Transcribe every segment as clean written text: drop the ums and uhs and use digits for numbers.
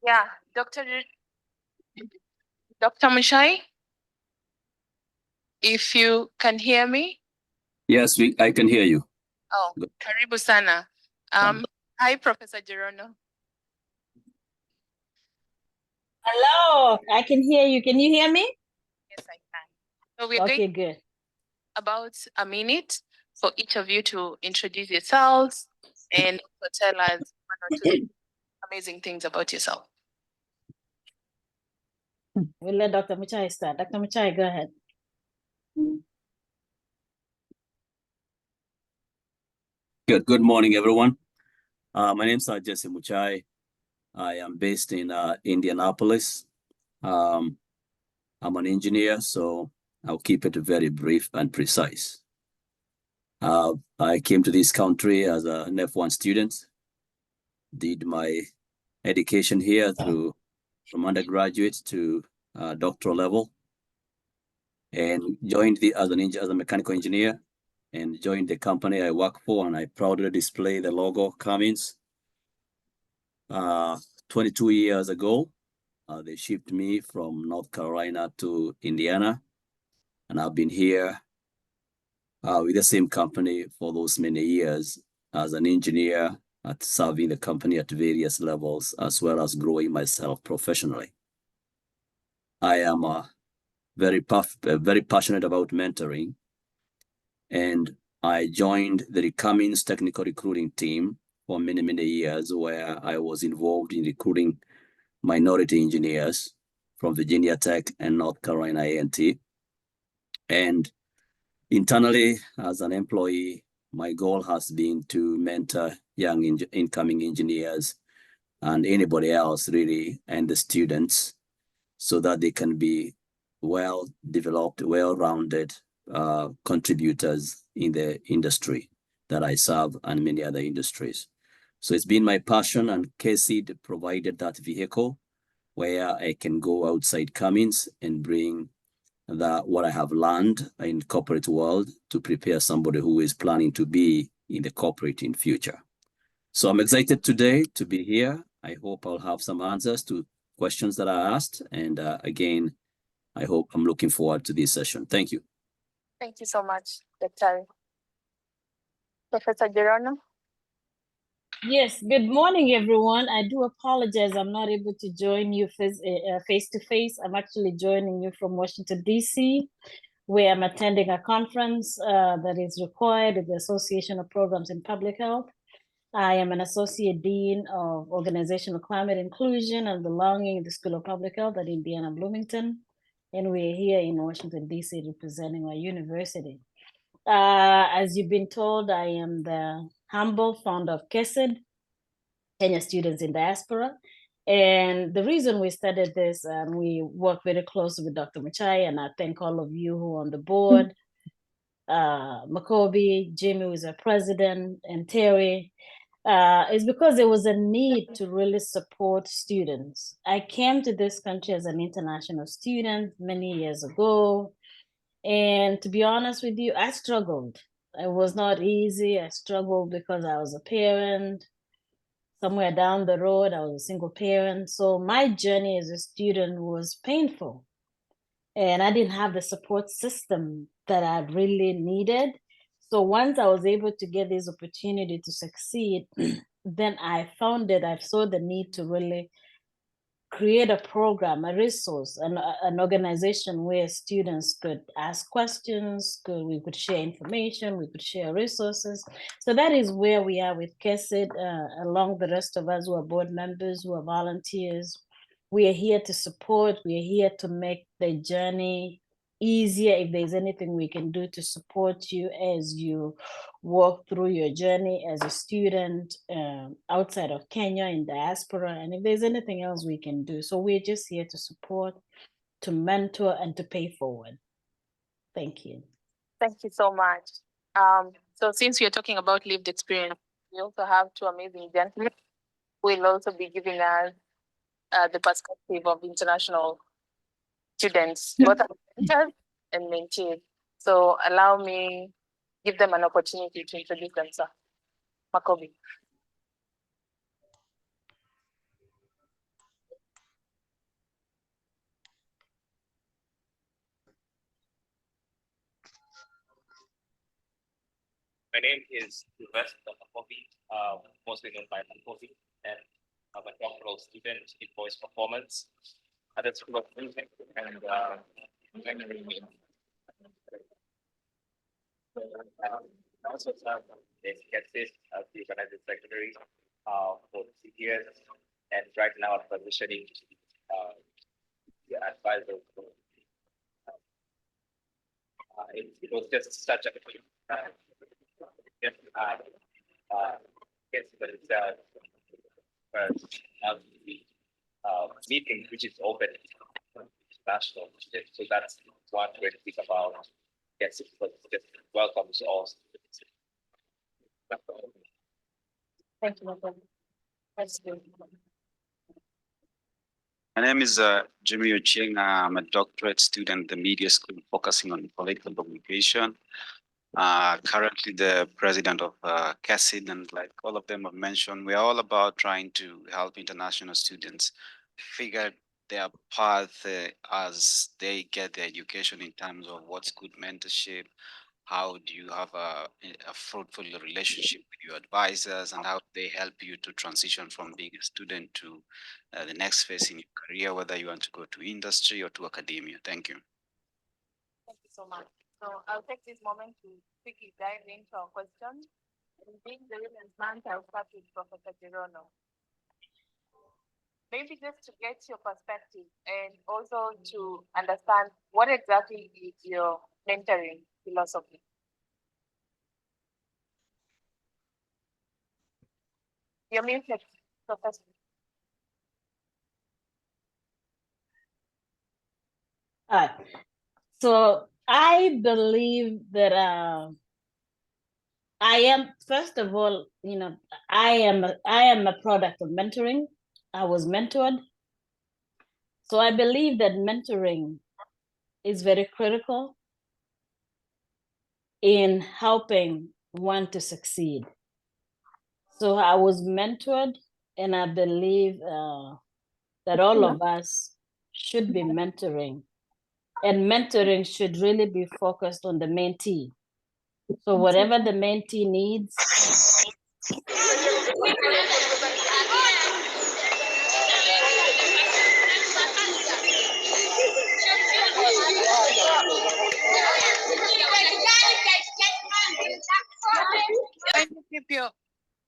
Yeah, Dr. Muchai, if you can hear me. Yes, I can hear you. Oh, good. Karibu sana. Hi, Professor Jerono. Hello, I can hear you. Can you hear me? Yes, I can. So we're Okay, going good. About a minute for each of you to introduce yourselves and also tell us one or two amazing things about yourself. We'll let Dr. Muchai start. Dr. Muchai, go ahead. Good morning, everyone. My name is Jesse Muchai. I am based in Indianapolis. I'm an engineer, so I'll keep it very brief and precise. I came to this country as an F1 student, did my education here from undergraduate to doctoral level, and joined as a mechanical engineer, and joined the company I work for, and I proudly display the logo Cummins. 22 years ago, they shipped me from North Carolina to Indiana, and I've been here with the same company for those many years as an engineer, at serving the company at various levels, as well as growing myself professionally. I am very passionate about mentoring, and I joined the Cummins technical recruiting team for many, many years, where I was involved in recruiting minority engineers from Virginia Tech and North Carolina A&T. And internally, as an employee, my goal has been to mentor young incoming engineers and anybody else really, and the students, so that they can be well-developed, well-rounded contributors in the industry that I serve and many other industries. So it's been my passion, and KSEED provided that vehicle where I can go outside Cummins and bring what I have learned in corporate world to prepare somebody who is planning to be in the corporate in future. So I'm excited today to be here. I hope I'll have some answers to questions that I asked. And again, I'm looking forward to this session. Thank you. Thank you so much, Dr. Professor Jerono. Yes, good morning, everyone. I do apologize. I'm not able to join you face to face. I'm actually joining you from Washington, D.C., where I'm attending a conference that is required at the Association of Programs in Public Health. I am an Associate Dean of Organizational Climate Inclusion and Belonging in the School of Public Health at Indiana-Bloomington. And we're here in Washington, D.C., representing our university. As you've been told, I am the humble founder of KSEED, Kenya Students in Diaspora. And the reason we started this, and we work very closely with Dr. Muchai, and I thank all of you who are on the board, Makobi, Jimmy, who is our president, and Terry, is because there was a need to really support students. I came to this country as an international student many years ago. And to be honest with you, I struggled. It was not easy. I struggled because I was a parent. Somewhere down the road, I was a single parent. So my journey as a student was painful. And I didn't have the support system that I really needed. So once I was able to get this opportunity to succeed, then I saw the need to really create a program, a resource, an organization where students could ask questions, we could share information, we could share resources. So that is where we are with KSEED, along the rest of us who are board members, who are volunteers. We are here to support, we are here to make the journey easier. If there's anything we can do to support you as you walk through your journey as a student outside of Kenya in diaspora, and if there's anything else we can do. So we're just here to support, to mentor, and to pay forward. Thank you. Thank you so much. So since we're talking about lived experience, we also have two amazing gentlemen who will also be giving us the perspective of international students, both mentors and mentees. So allow me, give them an opportunity to introduce themselves. Makobi. My name is Sylvester, mostly known by Makobi, and I'm a doctoral student in voice performance at the School of Music and I also serve as the organizing secretary for 6 years, and right now I'm positioning the advisor. It was just such a meeting which is open national. So that's one way to think about. Yes, but just welcomes all students. Thank you, Madam. That's good. My name is Jimmy Ochieng. I'm a doctorate student at the media school focusing on political communication. Currently the president of CASID, and like all of them have mentioned, we're all about trying to help international students figure their path as they get their education in terms of what's good mentorship, how do you have a fruitful relationship with your advisors, and how they help you to transition from being a student to the next phase in your career, whether you want to go to industry or to academia. Thank you. Thank you so much. So I'll take this moment to quickly dive into our questions. And being the Women's Month, I'll start with Professor Jerono. Maybe just to get your perspective and also to understand what exactly is your mentoring philosophy. Your muted, Professor. So I believe that I am, first of all, I am a product of mentoring. I was mentored. So I believe that mentoring is very critical in helping one to succeed. So I was mentored, and I believe that all of us should be mentoring. And mentoring should really be focused on the mentee. So whatever the mentee needs,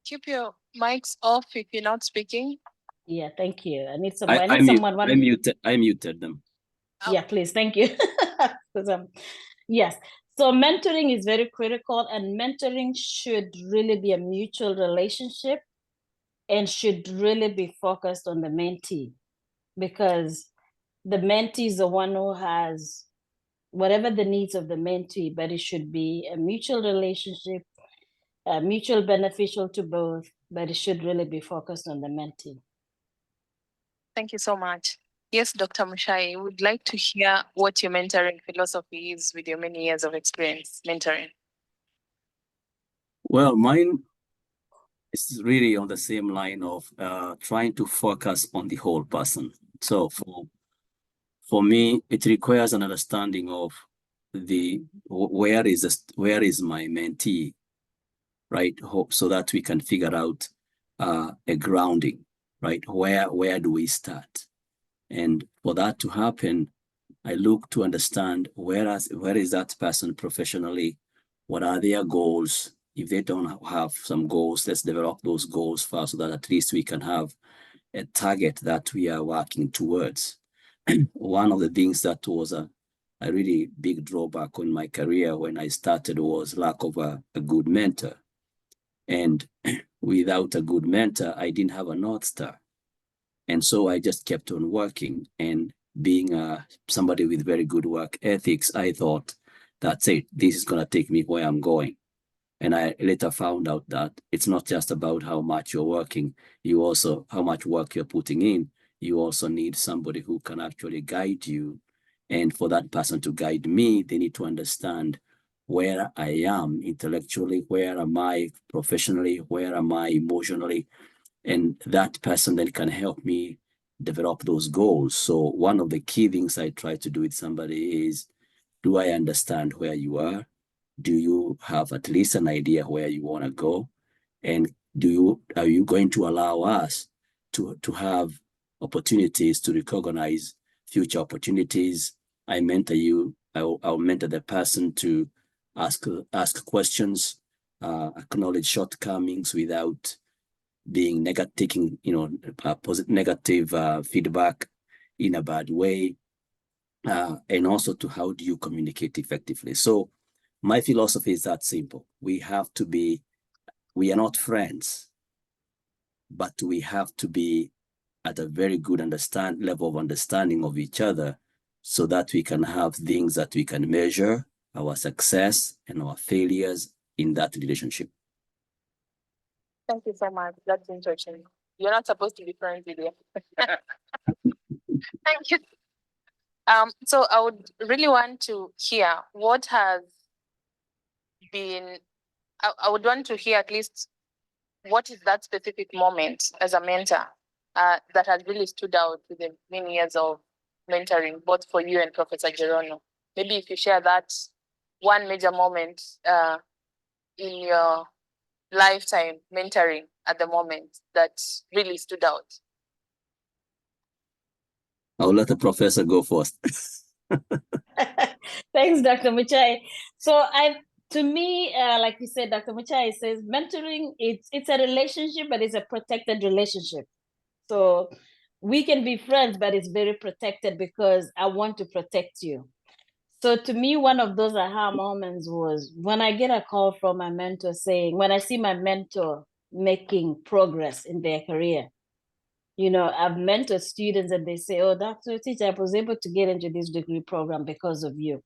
Keep your mics off if you're not speaking. yeah, thank you. I need I muted them. Yeah, please, thank you. Yes, so mentoring is very critical, and mentoring should really be a mutual relationship and should really be focused on the mentee, because the mentee is the one who has whatever the needs of the mentee, but it should be a mutual relationship, mutual beneficial to both, but it should really be focused on the mentee. Thank you so much. Yes, Dr. Muchai, would like to hear what your mentoring philosophy is with your many years of experience mentoring. Well, mine is really on the same line of trying to focus on the whole person. So for me, it requires an understanding of where is my mentee, right? So that we can figure out a grounding, right? Where do we start? And for that to happen, I look to understand where is that person professionally? What are their goals? If they don't have some goals, let's develop those goals first so that at least we can have a target that we are working towards. One of the things that was a really big drawback in my career when I started was lack of a good mentor. And without a good mentor, I didn't have a North Star. And so I just kept on working, and being somebody with very good work ethics, I thought, that's it, this is going to take me where I'm going. And I later found out that it's not just about how much you're working, how much work you're putting in, you also need somebody who can actually guide you. And for that person to guide me, they need to understand where I am intellectually, where am I professionally, where am I emotionally, and that person then can help me develop those goals. So one of the key things I try to do with somebody is, do I understand where you are? do you have at least an idea where you want to go? And are you going to allow us to have opportunities to recognize future opportunities? I mentor you. I'll mentor the person to ask questions, acknowledge shortcomings without being taking negative feedback in a bad way, and also to how do you communicate effectively. So my philosophy is that simple. We are not friends, but we have to be at a very good level of understanding of each other, so that we can have things that we can measure our success and our failures in that relationship. Thank you so much. That's interesting. You're not supposed to be friends with you. Thank you. So I would really want to hear what has been, I would want to hear at least what is that specific moment as a mentor that has really stood out with the many years of mentoring, both for you and Professor Jerono. Maybe if you share that one major moment in your lifetime mentoring at the moment that really stood out. I'll let the professor go first. Thanks, Dr. Muchai. So to me, like you said, Dr. Muchai says mentoring, it's a relationship, but it's a protected relationship. So we can be friends, but it's very protected because I want to protect you. So to me, one of those aha moments was when I get a call from my mentor saying, when I see my mentor making progress in their career. I've mentored students and they say, oh, Dr. Rotich, I was able to get into this degree program because of you.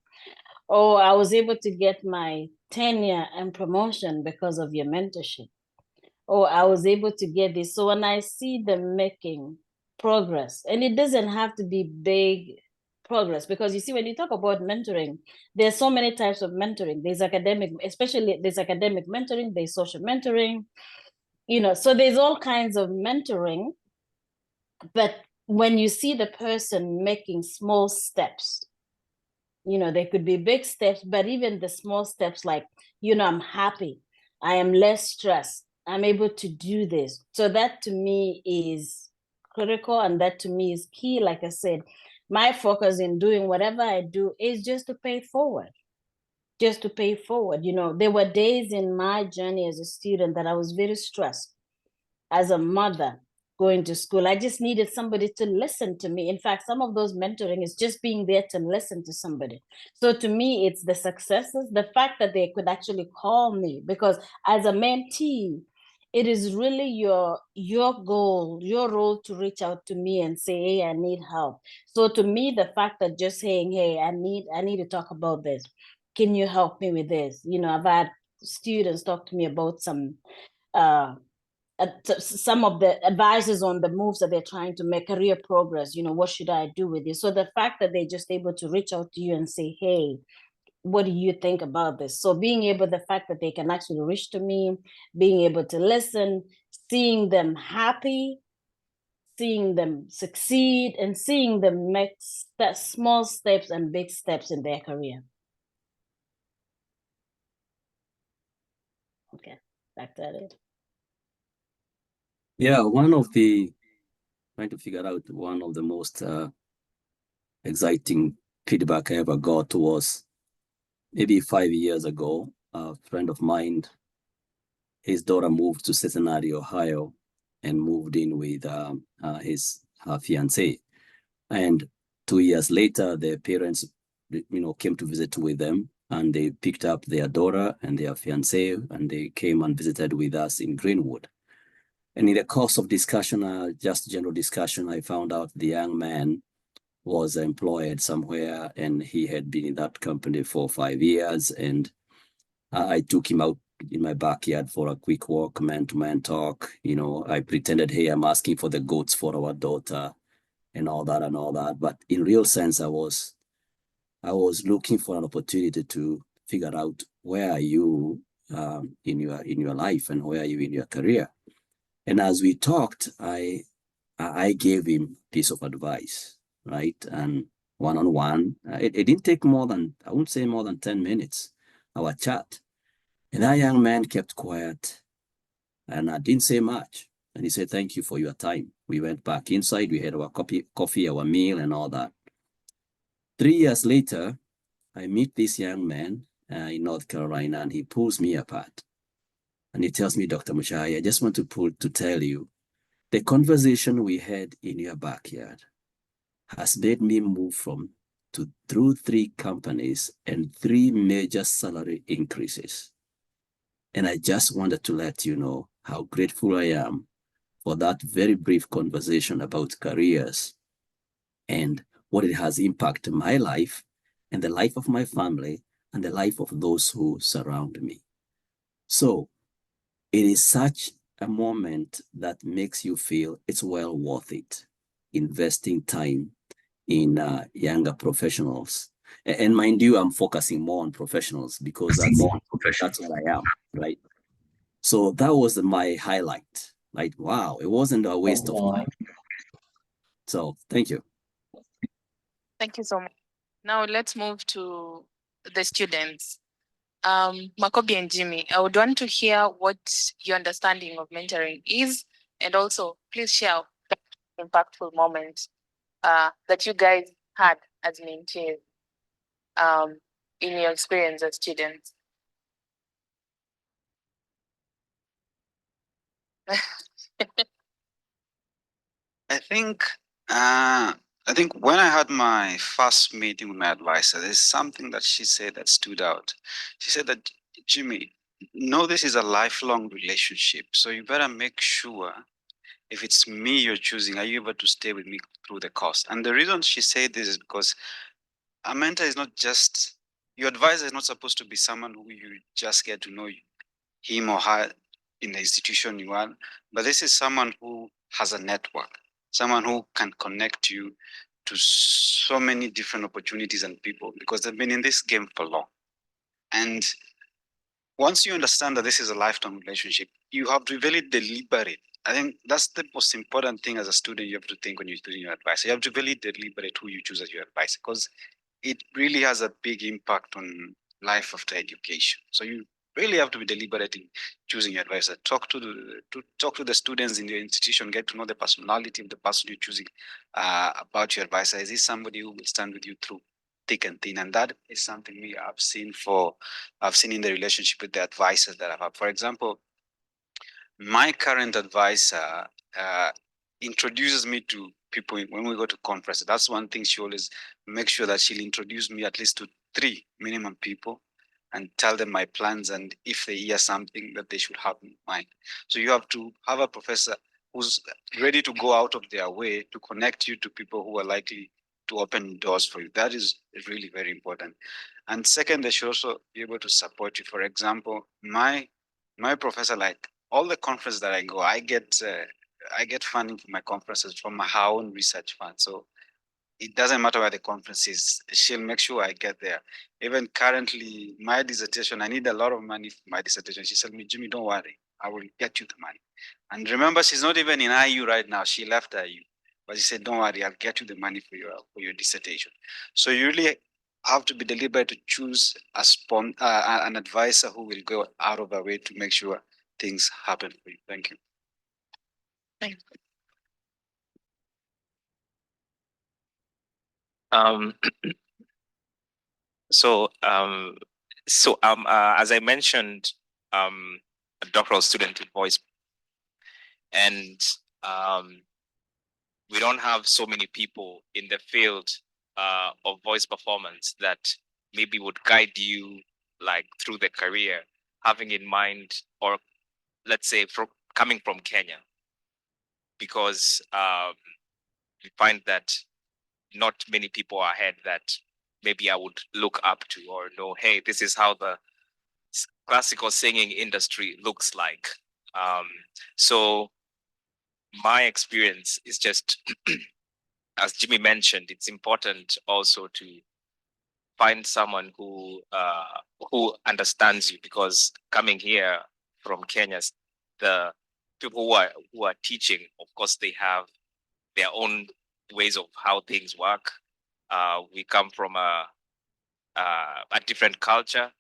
Oh, I was able to get my tenure and promotion because of your mentorship. Oh, I was able to get this. So when I see them making progress, and it doesn't have to be big progress, because you see, when you talk about mentoring, there's so many types of mentoring. There's academic, especially there's academic mentoring, there's social mentoring, so there's all kinds of mentoring. But when you see the person making small steps, they could be big steps, but even the small steps, like, I'm happy, I am less stressed, I'm able to do this. So that to me is critical, and that to me is key. Like I said, my focus in doing whatever I do is just to pay forward. Just to pay forward. There were days in my journey as a student that I was very stressed. As a mother going to school, I just needed somebody to listen to me. In fact, some of those mentoring is just being there to listen to somebody. So to me, it's the successes, the fact that they could actually call me, because as a mentee, it is really your goal, your role to reach out to me and say, hey, I need help. So to me, the fact that just saying, hey, I need to talk about this. Can you help me with this? I've had students talk to me about some of the advices on the moves that they're trying to make, career progress, what should I do with this? So the fact that they're just able to reach out to you and say, hey, what do you think about this? So the fact that they can actually reach to me, being able to listen, seeing them happy, seeing them succeed, and seeing them make small steps and big steps in their career. Okay, back to it. Yeah, trying to figure out one of the most exciting feedback I ever got was maybe 5 years ago. A friend of mine, his daughter moved to Cincinnati, Ohio, and moved in with her fiance. And 2 years later, their parents, came to visit with them, and they picked up their daughter and their fiance, and they came and visited with us in Greenwood. And in the course of discussion, just general discussion, I found out the young man was employed somewhere, and he had been in that company for 5 years. And I took him out in my backyard for a quick walk, man-to-man talk. I pretended, hey, I'm asking for the goats for our daughter and all that. But in real sense, I was looking for an opportunity to figure out where are you in your life, and where are you in your career. And as we talked, I gave him a piece of advice, right? And one-on-one, it didn't take more than, I wouldn't say more than 10 minutes. our chat. And that young man kept quiet and I didn't say much. And he said, thank you for your time. We went back inside, we had our coffee, our meal and all that. 3 years later, I meet this young man in North Carolina and he pulls me apart. And he tells me, Dr. Muchai, I just want to tell you, the conversation we had in your backyard has made me move through 3 companies and 3 major salary increases. And I just wanted to let you know how grateful I am for that very brief conversation about careers and what it has impacted my life and the life of my family and the life of those who surround me. So it is such a moment that makes you feel it's well worth it, investing time in younger professionals. And mind you, I'm focusing more on professionals because that's what I am, right? So that was my highlight. Like, wow, it wasn't a waste of time. So thank you. Thank you so much. Now let's move to the students. Makobi and Jimmy, I would want to hear what your understanding of mentoring is, and also please share impactful moments that you guys had as mentees in your experience as students. I think when I had my first meeting with my advisor, there's something that she said that stood out. She said that, Jimmy, no, this is a lifelong relationship. So you better make sure if it's me you're choosing, are you able to stay with me through the course? And the reason she said this is because a mentor is not just, your advisor is not supposed to be someone who you just get to know him or her in the institution you are, but this is someone who has a network, someone who can connect you to so many different opportunities and people because they've been in this game for long. And once you understand that this is a lifetime relationship, you have to be very deliberate. I think that's the most important thing as a student you have to think when you're choosing your advisor. You have to be really deliberate who you choose as your advisor because it really has a big impact on life after education. So you really have to be deliberate in choosing your advisor. Talk to the students in your institution, get to know the personality of the person you're choosing about your advisor. Is he somebody who will stand with you through thick and thin? And that is something I've seen in the relationship with the advisors that I've had. For example, my current advisor introduces me to people when we go to conferences. That's one thing she always makes sure that she'll introduce me at least to 3 minimum people and tell them my plans and if they hear something that they should have in mind. So you have to have a professor who's ready to go out of their way to connect you to people who are likely to open doors for you. That is really very important. And second, they should also be able to support you. For example, my professor, like all the conferences that I go, I get funding for my conferences from my own research fund. So it doesn't matter where the conference is, she'll make sure I get there. Even currently, my dissertation, I need a lot of money for my dissertation. She said me, Jimmy, don't worry, I will get you the money. And remember, she's not even in IU right now. She left IU. But she said, don't worry, I'll get you the money for your dissertation. So you really have to be deliberate to choose an advisor who will go out of their way to make sure things happen for you. Thank you. Thanks. As I mentioned, a doctoral student in voice, and we don't have so many people in the field of voice performance that maybe would guide you like through the career, having in mind, or let's say coming from Kenya, because we find that not many people are ahead that maybe I would look up to or know, hey, this is how the classical singing industry looks like. So my experience is just, as Jimmy mentioned, it's important also to find someone who understands you, because coming here from Kenya, the people who are teaching, of course, they have their own ways of how things work. We come from a different culture,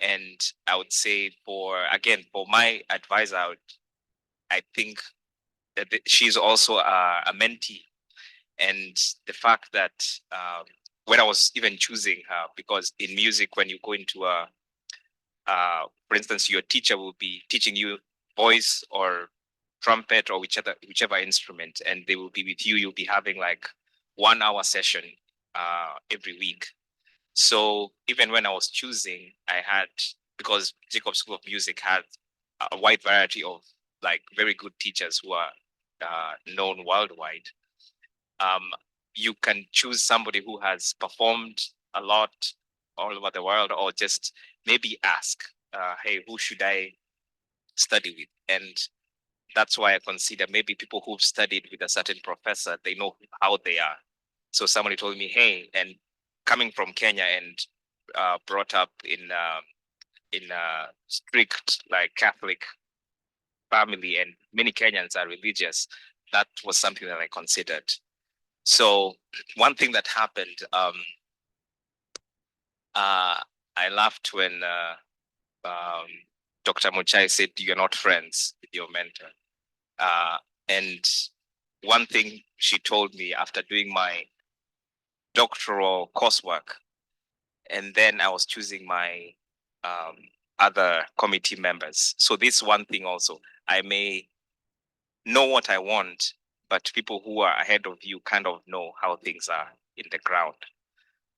And I would say for my advisor, I think that she's also a mentee. And the fact that when I was even choosing her, because in music, when you go into for instance, your teacher will be teaching you voice or trumpet or whichever instrument, and they will be with you. You'll be having like 1 hour session every week. So even when I was choosing, I had, because Jacob School of Music had a wide variety of like very good teachers who are known worldwide. You can choose somebody who has performed a lot all over the world, or just maybe ask, hey, who should I study with? And that's why I consider maybe people who've studied with a certain professor, they know how they are. So somebody told me, hey, and coming from Kenya and brought up in a strict like Catholic family, and many Kenyans are religious, that was something that I considered. So one thing that happened, I laughed when Dr. Muchai said, you're not friends with your mentor. And one thing she told me after doing my doctoral coursework, and then I was choosing my other committee members. So this one thing also, I may know what I want, but people who are ahead of you kind of know how things are in the ground.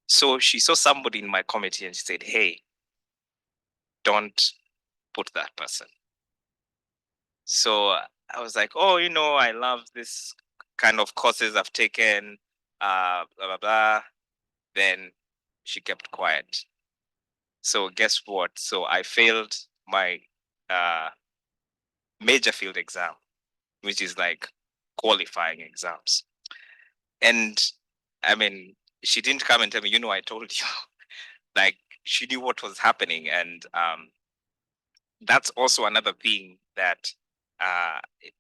So she saw somebody in my committee and she said, hey, don't put that person. So I was like, oh, I love this kind of courses I've taken, blah, blah, blah. Then she kept quiet. So guess what? So I failed my major field exam, which is like qualifying exams. And I mean, she didn't come and tell me, I told you. Like, she knew what was happening. And that's also another thing that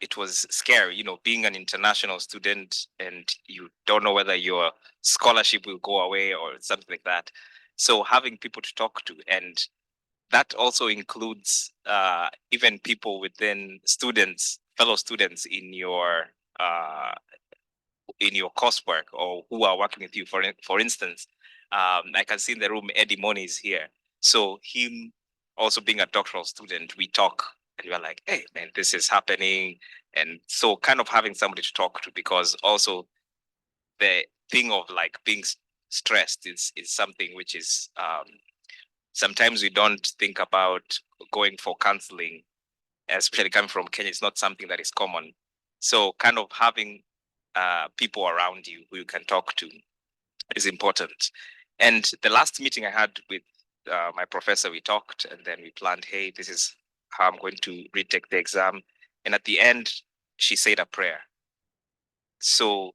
it was scary, being an international student and you don't know whether your scholarship will go away or something like that. So having people to talk to, and that also includes even people within fellow students in your coursework, or who are working with you. For instance, I can see in the room Eddie Moni is here. So him also being a doctoral student, we talk and we're like, hey man, this is happening. And so kind of having somebody to talk to, because also the thing of like being stressed is something which is sometimes we don't think about going for counseling, especially coming from Kenya. It's not something that is common. So kind of having people around you who you can talk to is important. And the last meeting I had with my professor, we talked and then we planned, hey, this is how I'm going to retake the exam. And at the end, she said a prayer. So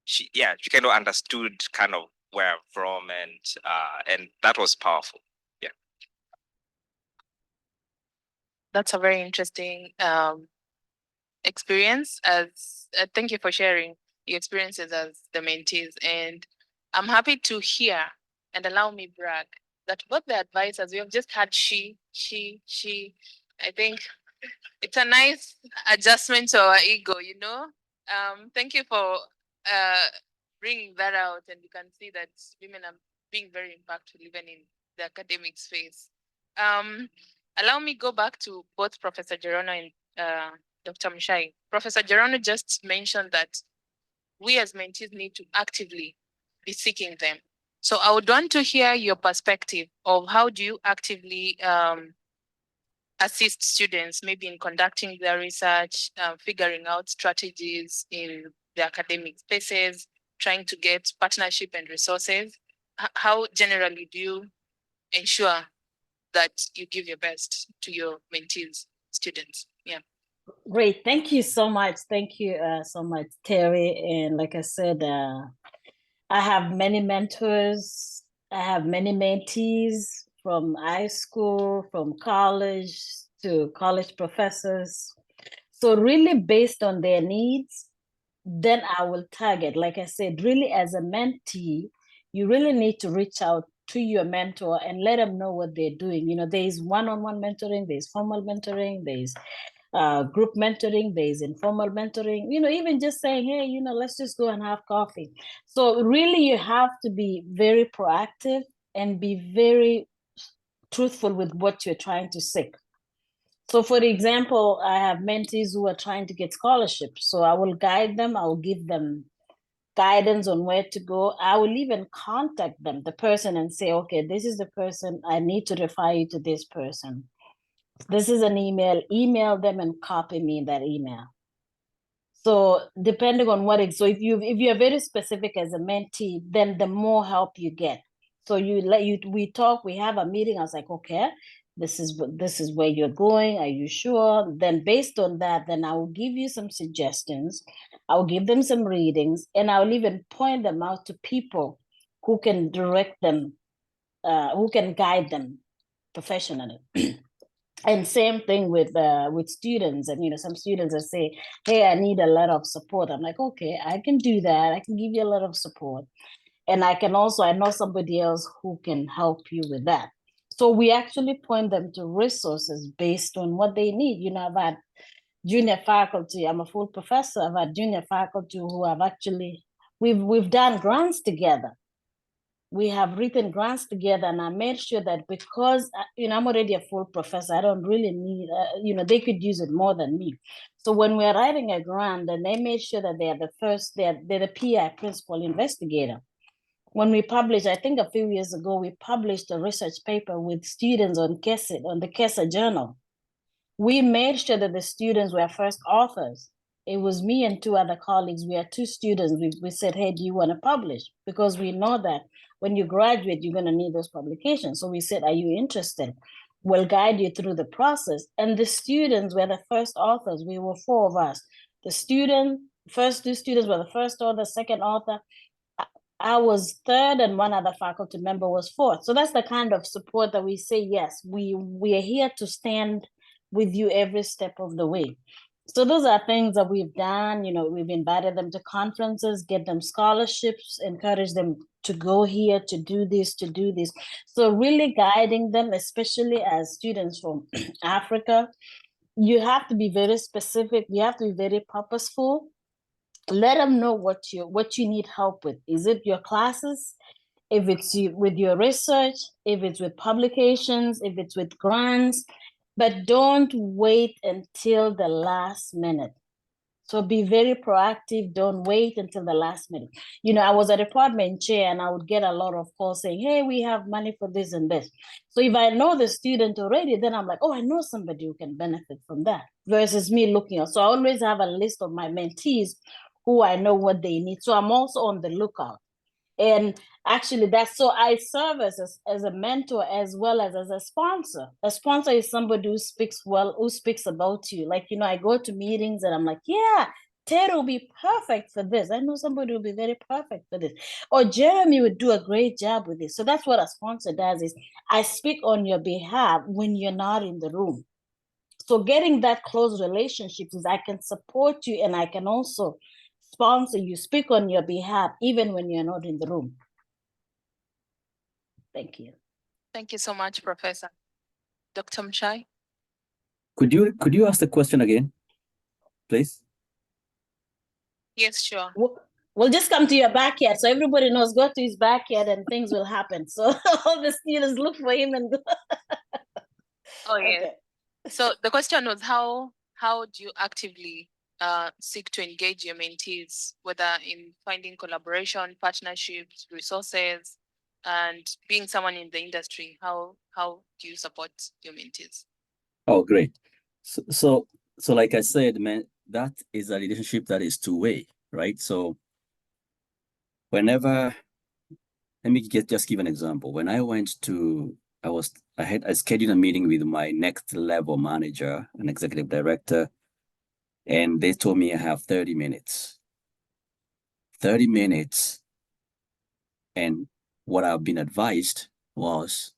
she kind of understood kind of where I'm from, and that was powerful. Yeah. That's a very interesting experience. As thank you for sharing your experiences as the mentees, and I'm happy to hear, and allow me brag, that both the advisors, we have just had she. I think it's a nice adjustment to our ego, Thank you for bringing that out, and you can see that women are being very impactful even in the academic space. Allow me go back to both Professor Jerono and Dr. Muchai. Professor Jerono just mentioned that we as mentees need to actively be seeking them. So I would want to hear your perspective of how do you actively assist students, maybe in conducting their research, figuring out strategies in the academic spaces, trying to get partnership and resources. How generally do you ensure that you give your best to your mentees, students? Yeah. Great. Thank you so much. Thank you so much, Terry. And like I said, I have many mentors. I have many mentees from high school, from college, to college professors. So really based on their needs, then I will target. Like I said, really as a mentee, you really need to reach out to your mentor and let them know what they're doing. You know, there's one-on-one mentoring, there's formal mentoring, there's group mentoring, there's informal mentoring, you know, even just saying, hey, you know, let's just go and have coffee. So really you have to be very proactive and be very truthful with what you're trying to seek. So for example, I have mentees who are trying to get scholarships. So I will guide them, I will give them guidance on where to go. I will even contact them, the person, and say, okay, this is the person, I need to refer you to this person. This is an email them and copy me in that email. So depending on so if you're very specific as a mentee, then the more help you get. So we talk, we have a meeting. I was like, okay, this is where you're going. Are you sure? Then based on that, then I will give you some suggestions. I'll give them some readings, and I'll even point them out to people who can direct them, who can guide them professionally. And same thing with students. And, you know, some students will say, hey, I need a lot of support. I'm like, okay, I can do that. I can give you a lot of support. And I know somebody else who can help you with that. So we actually point them to resources based on what they need. You know, I've had junior faculty, I'm a full professor, I've had junior faculty who have actually, we've done grants together. We have written grants together, and I made sure that because, you know, I'm already a full professor, I don't really need, you know, they could use it more than me. So when we're writing a grant, then they made sure that they're the PI, principal investigator. When we published, I think a few years ago, we published a research paper with students on the KESA journal. We made sure that the students were first authors. It was me and two other colleagues. We are two students. We said, hey, do you want to publish? Because we know that when you graduate, you're going to need those publications. So we said, are you interested? We'll guide you through the process. And the students were the first authors. We were 4 of us. The first 2 students were the first author, second author. I was third, and one other faculty member was fourth. So that's the kind of support that we say, yes, we are here to stand with you every step of the way. So those are things that we've done. You know, we've invited them to conferences, get them scholarships, encourage them to go here, to do this, to do this. So really guiding them, especially as students from Africa, you have to be very specific. You have to be very purposeful. Let them know what you need help with. Is it your classes? If it's with your research, if it's with publications, if it's with grants, but don't wait until the last minute. So be very proactive. Don't wait until the last minute. You know, I was a department chair, and I would get a lot of calls saying, hey, we have money for this and this. So if I know the student already, then I'm like, oh, I know somebody who can benefit from that, versus me looking out. So I always have a list of my mentees who I know what they need. So I'm also on the lookout. And actually so I serve as a mentor as well as a sponsor. A sponsor is somebody who speaks well, who speaks about you. Like, you know, I go to meetings and I'm like, yeah, Ted will be perfect for this. I know somebody will be very perfect for this. Or Jeremy would do a great job with this. So that's what a sponsor does, is I speak on your behalf when you're not in the room. So getting that close relationship is I can support you, and I can also sponsor you, speak on your behalf, even when you're not in the room. Thank you. Thank you so much, Professor. Dr. Muchai? Could you ask the question again, please? Yes, sure. We'll just come to your backyard, so everybody knows, go to his backyard and things will happen. So all the students look for him and go. Oh, yeah. Okay. So the question was, how do you actively seek to engage your mentees, whether in finding collaboration, partnerships, resources, and being someone in the industry? How do you support your mentees? Oh, great. So like I said, man, that is a relationship that is two-way, right? So whenever, let me just give an example. When I went to, I scheduled a meeting with my next level manager, an executive director, and they told me I have 30 minutes. 30 minutes. And what I've been advised was,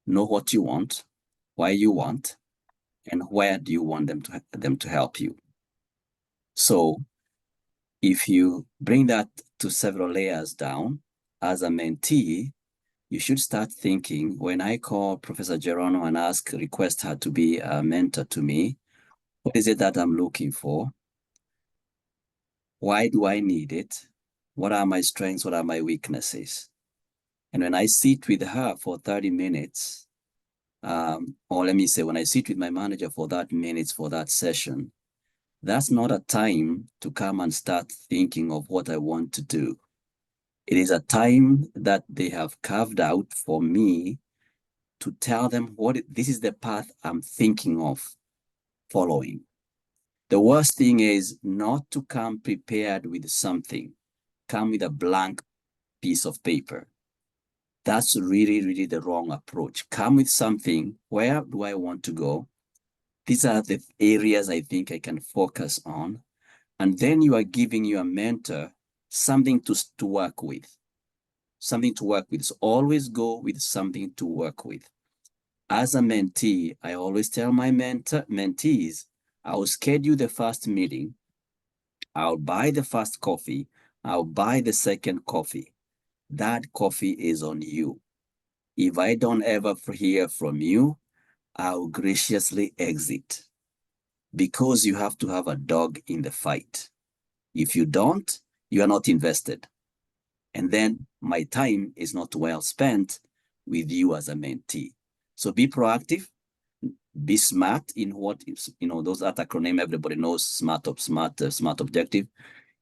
know what you want, why you want, and where do you want them to help you. So if you bring that to several layers down, as a mentee, you should start thinking, when I call Professor Jerono and request her to be a mentor to me, what is it that I'm looking for? Why do I need it? What are my strengths? What are my weaknesses? And when I sit with her for 30 minutes, or let me say, when I sit with my manager for that minutes for that session, that's not a time to come and start thinking of what I want to do. It is a time that they have carved out for me to tell them this is the path I'm thinking of following. The worst thing is not to come prepared with something. Come with a blank piece of paper. That's really, really the wrong approach. Come with something. Where do I want to go? These are the areas I think I can focus on. And then you are giving your mentor something to work with. Something to work with. So always go with something to work with. As a mentee, I always tell my mentees, I'll schedule the first meeting. I'll buy the first coffee. I'll buy the second coffee. That coffee is on you. If I don't ever hear from you, I'll graciously exit, because you have to have a dog in the fight. If you don't, you are not invested. And then my time is not well spent with you as a mentee. So be proactive, be smart in what is, those are acronym everybody knows, smart objective.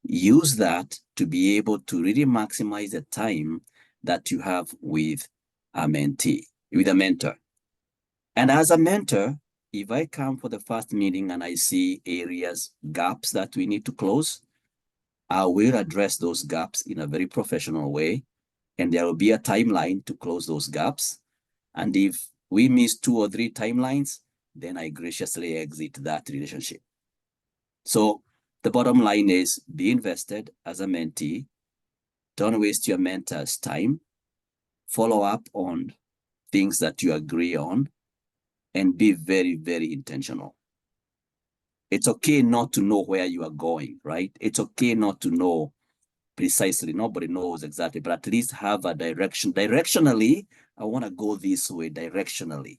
Use that to be able to really maximize the time that you have with a mentee, with a mentor. And as a mentor, if I come for the first meeting and I see gaps that we need to close, I will address those gaps in a very professional way. And there will be a timeline to close those gaps. And if we miss 2 or 3 timelines, then I graciously exit that relationship. So the bottom line is, be invested as a mentee. Don't waste your mentor's time. Follow up on things that you agree on, and be very, very intentional. It's okay not to know where you are going, right? It's okay not to know precisely. Nobody knows exactly, but at least have a direction. Directionally, I want to go this way directionally.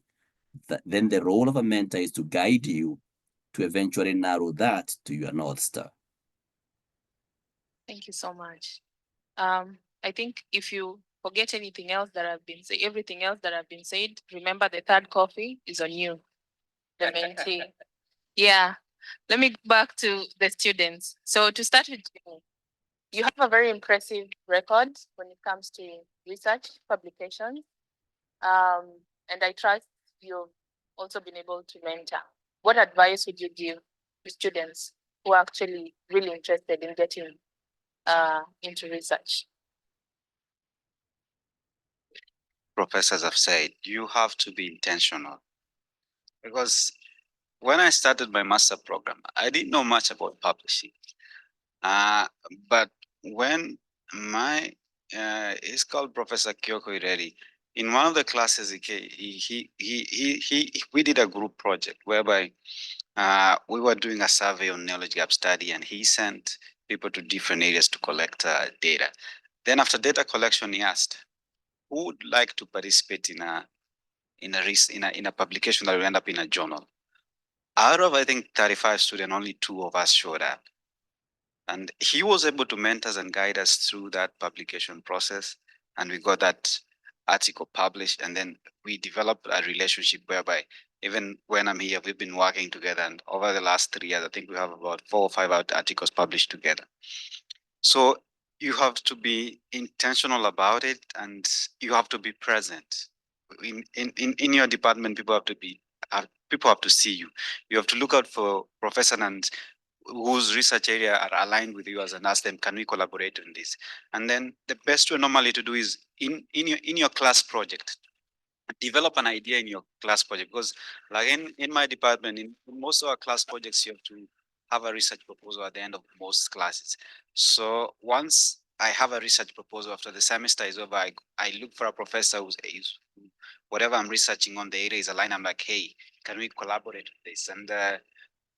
Then the role of a mentor is to guide you to eventually narrow that to your North Star. Thank you so much. I think if you forget anything else that I've been said, everything else that I've been said, remember the third coffee is on you, the mentee. Yeah. Let me go back to the students. So to start with, you have a very impressive record when it comes to research publications. And I trust you've also been able to mentor. What advice would you give to students who are actually really interested in getting into research? Professors have said, you have to be intentional. Because when I started my master program, I didn't know much about publishing. But when he's called Professor Kyoko Ireri, in one of the classes, we did a group project whereby we were doing a survey on knowledge gap study, and he sent people to different areas to collect data. Then after data collection, he asked, who would like to participate in a publication that will end up in a journal? Out of, I think, 35 students, only 2 of us showed up. And he was able to mentor us and guide us through that publication process. And we got that article published. And then we developed a relationship whereby even when I'm here, we've been working together. And over the last 3 years, I think we have about 4 or 5 articles published together. So you have to be intentional about it, and you have to be present. In your department, people have to see you. You have to look out for professors and whose research area are aligned with yours and ask them, can we collaborate on this? And then the best way normally to do is in your class project, develop an idea in your class project. Because like in my department, in most of our class projects, you have to have a research proposal at the end of most classes. So once I have a research proposal after the semester is over, I look for a professor who's whatever I'm researching on the area is aligned. I'm like, hey, can we collaborate with this? And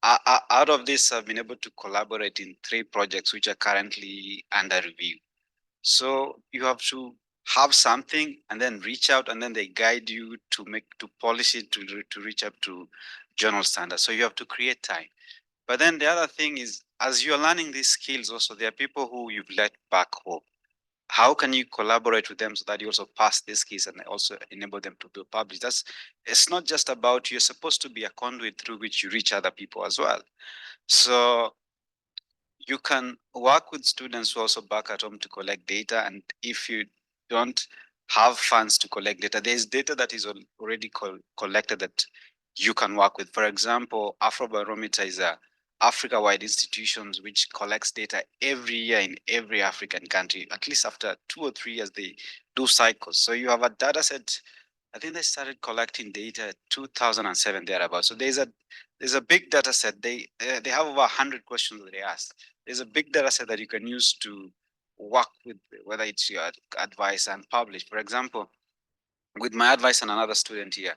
out of this, I've been able to collaborate in 3 projects which are currently under review. So you have to have something and then reach out, and then they guide you to polish it to reach up to journal standards. So you have to create time. But then the other thing is, as you're learning these skills also, there are people who you've let back home. How can you collaborate with them so that you also pass these skills and also enable them to be published? It's not just about, you're supposed to be a conduit through which you reach other people as well. So you can work with students who are also back at home to collect data. And if you don't have funds to collect data, there's data that is already collected that you can work with. For example, Afrobarometer is a Africa-wide institution which collects data every year in every African country. At least after 2 or 3 years, they do cycles. So you have a data set. I think they started collecting data 2007 thereabouts. So there's a big data set. They have over 100 questions that they ask. There's a big data set that you can use to work with, whether it's your advice and publish. For example, with my advice and another student here,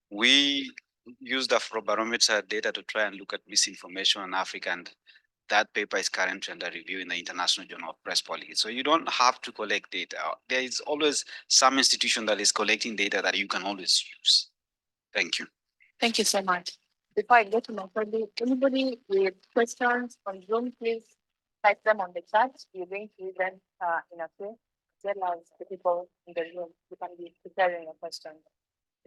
we used Afrobarometer data to try and look at misinformation in Africa, and that paper is currently under review in the International Journal of Press Policy. So you don't have to collect data. There is always some institution that is collecting data that you can always use. Thank you. Thank you so much. Before I get to my project, anybody with questions on Zoom, please type them on the chat. We're going to read them in a few, as well as the people in the room who can be preparing a question.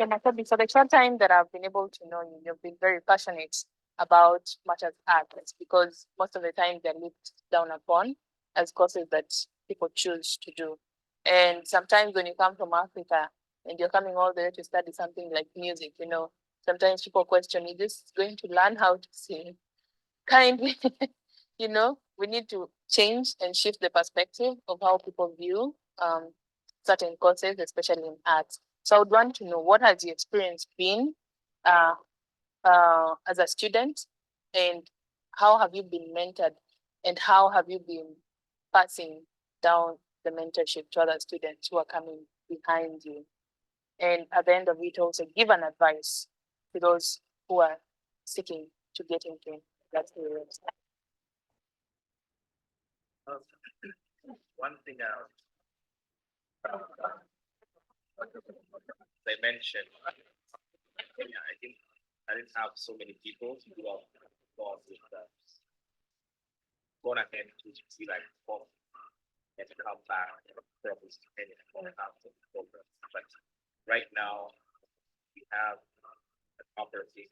Okay, Makobi, for the short time that I've been able to know you, you've been very passionate about matters arts, because most of the time they're looked down upon as courses that people choose to do. And sometimes when you come from Africa and you're coming all the way to study something like music, you know, sometimes people question, is this going to learn how to sing? Kindly, you know, we need to change and shift the perspective of how people view certain courses, especially in arts. So I would want to know, what has your experience been as a student, and how have you been mentored, and how have you been passing down the mentorship to other students who are coming behind you? And at the end of it, also give an advice to those who are seeking to get into that area. One thing I mentioned, I didn't have so many people who are involved with going ahead to see like Prof and come back and Prof is depending on how the program. But right now we have an operating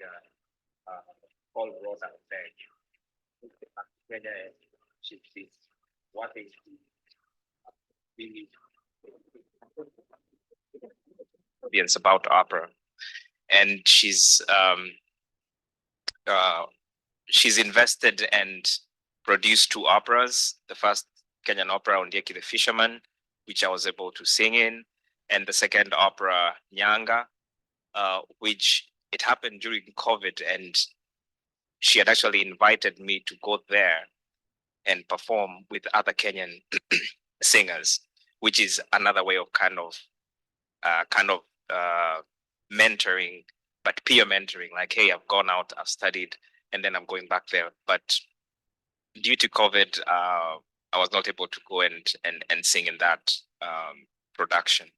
called Rotich. Kenya, she's what is really Audience about opera, and she's invested and produced 2 operas. The first Kenyan opera, Ondieki the Fisherman, which I was able to sing in, and the second opera, Nyanga, which it happened during COVID, and she had actually invited me to go there and perform with other Kenyan singers, which is another way of kind of mentoring, but peer mentoring. Like, hey, I've gone out, I've studied, and then I'm going back there. But due to COVID, I was not able to go and sing in that production.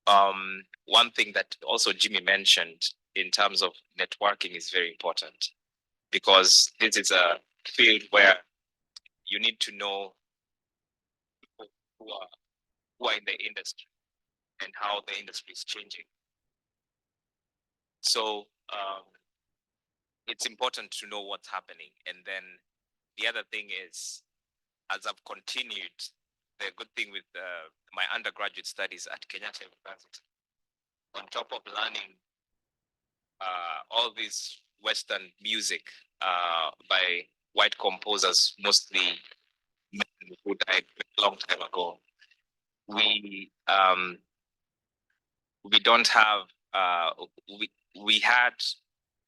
One thing that also Jimmy mentioned in terms of networking is very important, because this is a field where you need to know people who are in the industry and how the industry is changing. So it's important to know what's happening. And then the other thing is, as I've continued, the good thing with my undergraduate studies at Kenyatta University, on top of learning all this Western music by white composers, mostly men who died a long time ago, we don't have, we had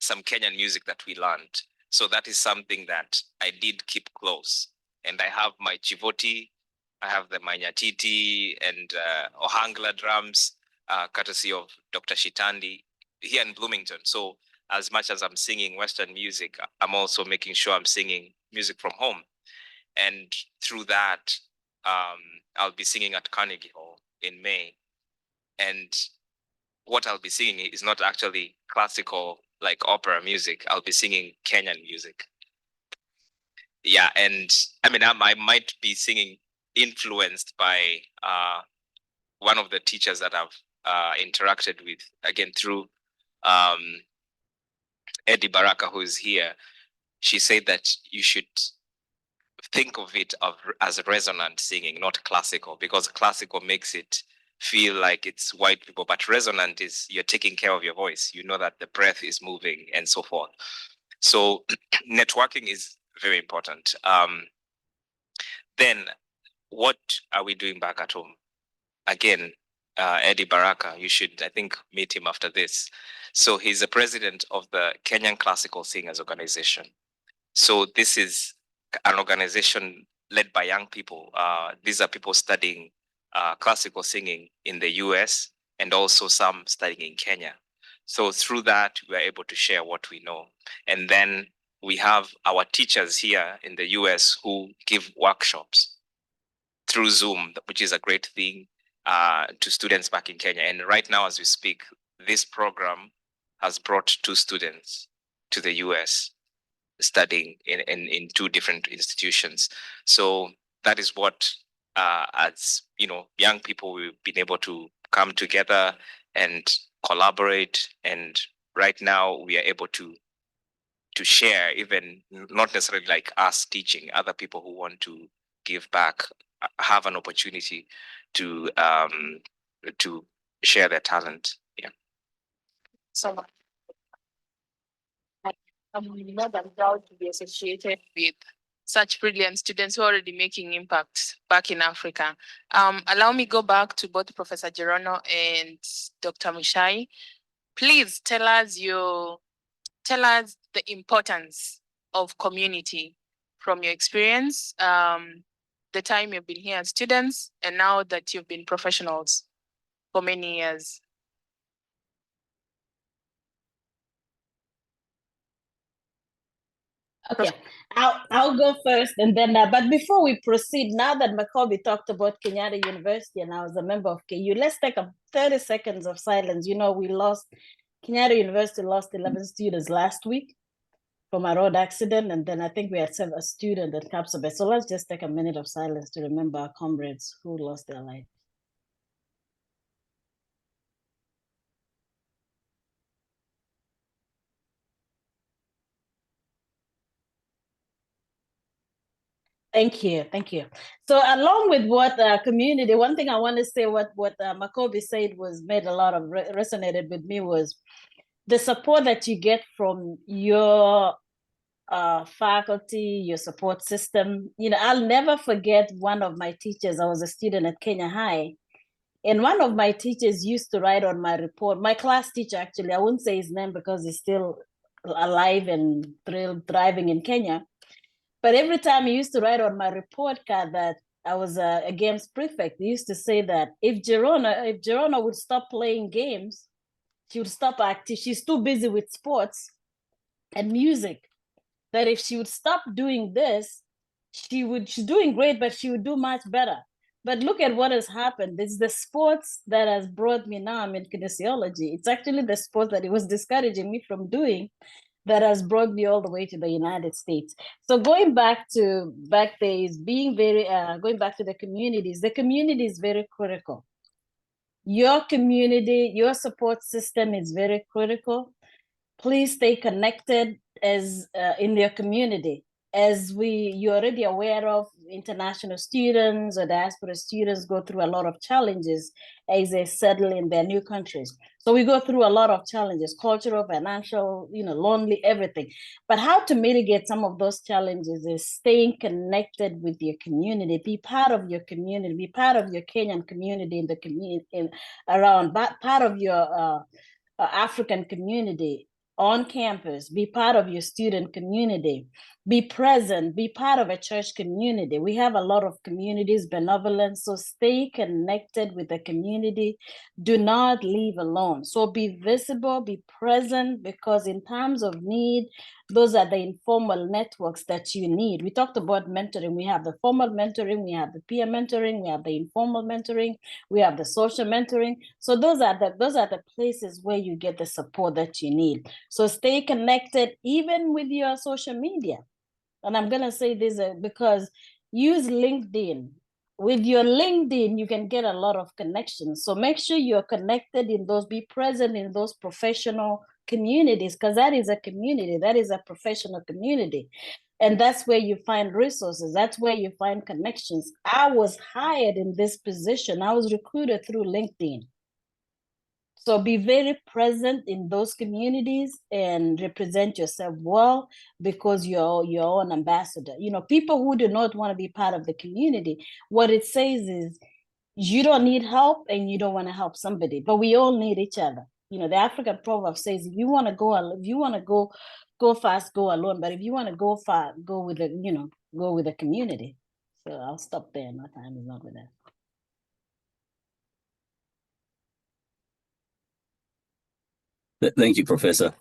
some Kenyan music that we learned. So that is something that I did keep close. And I have my Chivoti, I have the Manyatiti and Ohangla drums, courtesy of Dr. Shitandi here in Bloomington. So as much as I'm singing Western music, I'm also making sure I'm singing music from home. And through that, I'll be singing at Carnegie Hall. in May. And what I'll be singing is not actually classical, like opera music. I'll be singing Kenyan music. Yeah, and I mean, I might be singing influenced by one of the teachers that I've interacted with, again, through Eddie Baraka, who is here. She said that you should think of it as resonant singing, not classical, because classical makes it feel like it's white people, but resonant is you're taking care of your voice. You know that the breath is moving and so forth. So networking is very important. Then what are we doing back at home? Again, Eddie Baraka, you should, I think, meet him after this. So he's the president of the Kenyan Classical Singers Organization. So this is an organization led by young people. These are people studying classical singing in the US and also some studying in Kenya. So through that, we're able to share what we know. And then we have our teachers here in the US who give workshops through Zoom, which is a great thing to students back in Kenya. And right now, as we speak, this program has brought 2 students to the US studying in 2 different institutions. So that is what, as you know, young people, we've been able to come together and collaborate. And right now we are able to share, even not necessarily like us teaching, other people who want to give back have an opportunity to share their talent. Yeah. So much. I'm more than proud to be associated with such brilliant students who are already making impact back in Africa. Allow me go back to both Professor Jerono and Dr. Muchai. Please tell us the importance of community from your experience, the time you've been here as students, and now that you've been professionals for many years. Okay, I'll go first, and then but before we proceed, now that Makobi talked about Kenyatta University and I was a member of KU, let's take 30 seconds of silence. You know, Kenyatta University lost 11 students last week from a road accident, and then I think we had a student at Kapsabet. So let's just take a minute of silence to remember our comrades who lost their life. Thank you. So along with what community, one thing I want to say, what Makobi said made a lot of resonated with me was the support that you get from your faculty, your support system. You know, I'll never forget one of my teachers. I was a student at Kenya High, and one of my teachers used to write on my report, my class teacher, actually, I wouldn't say his name because he's still alive and thriving in Kenya. But every time he used to write on my report card that I was a games prefect, he used to say that if Jerono would stop playing games, she would stop acting. She's too busy with sports and music. That if she would stop doing this, she's doing great, but she would do much better. But look at what has happened. It's the sports that has brought me now. I'm in kinesiology. It's actually the sport that he was discouraging me from doing that has brought me all the way to the United States. So going back to days, going back to the community is very critical. Your community, your support system is very critical. Please stay connected as in your community. As you're already aware of, international students or diaspora students go through a lot of challenges as they settle in their new countries. So we go through a lot of challenges, cultural, financial, lonely, everything. But how to mitigate some of those challenges is staying connected with your community. Be part of your community. Be part of your Kenyan community in the community around. Part of your African community on campus. Be part of your student community. Be present. Be part of a church community. We have a lot of communities, benevolence. So stay connected with the community. Do not leave alone. So be visible, be present, because in times of need, Those are the informal networks that you need. We talked about mentoring. We have the formal mentoring, we have the peer mentoring, we have the informal mentoring, we have the social mentoring. So those are the places where you get the support that you need. So stay connected even with your social media. And I'm gonna say this because use LinkedIn. With your LinkedIn, you can get a lot of connections. So make sure you're connected in those, be present in those professional communities, because that is a community, that is a professional community. And that's where you find resources, that's where you find connections. I was hired in this position, I was recruited through LinkedIn. So be very present in those communities and represent yourself well, because you're your own ambassador. You know, people who do not want to be part of the community, what it says is you don't need help and you don't want to help somebody, but we all need each other. You know, the African proverb says, if you want to go fast, go alone. But if you want to go far, go with the community. So I'll stop there. My time is not with that. Thank you, Professor.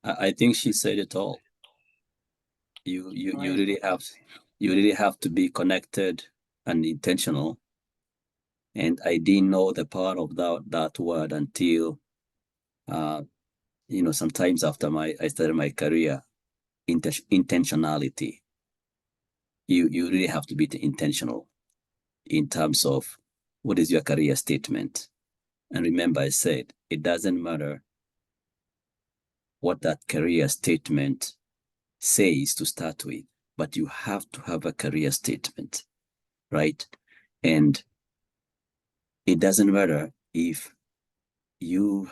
I think she said it all. You really have to be connected and intentional. And I didn't know the power of that word until sometimes after I started my career. Intentionality. You really have to be intentional in terms of what is your career statement. And remember, I said it doesn't matter what that career statement says to start with, but you have to have a career statement, right? And it doesn't matter if you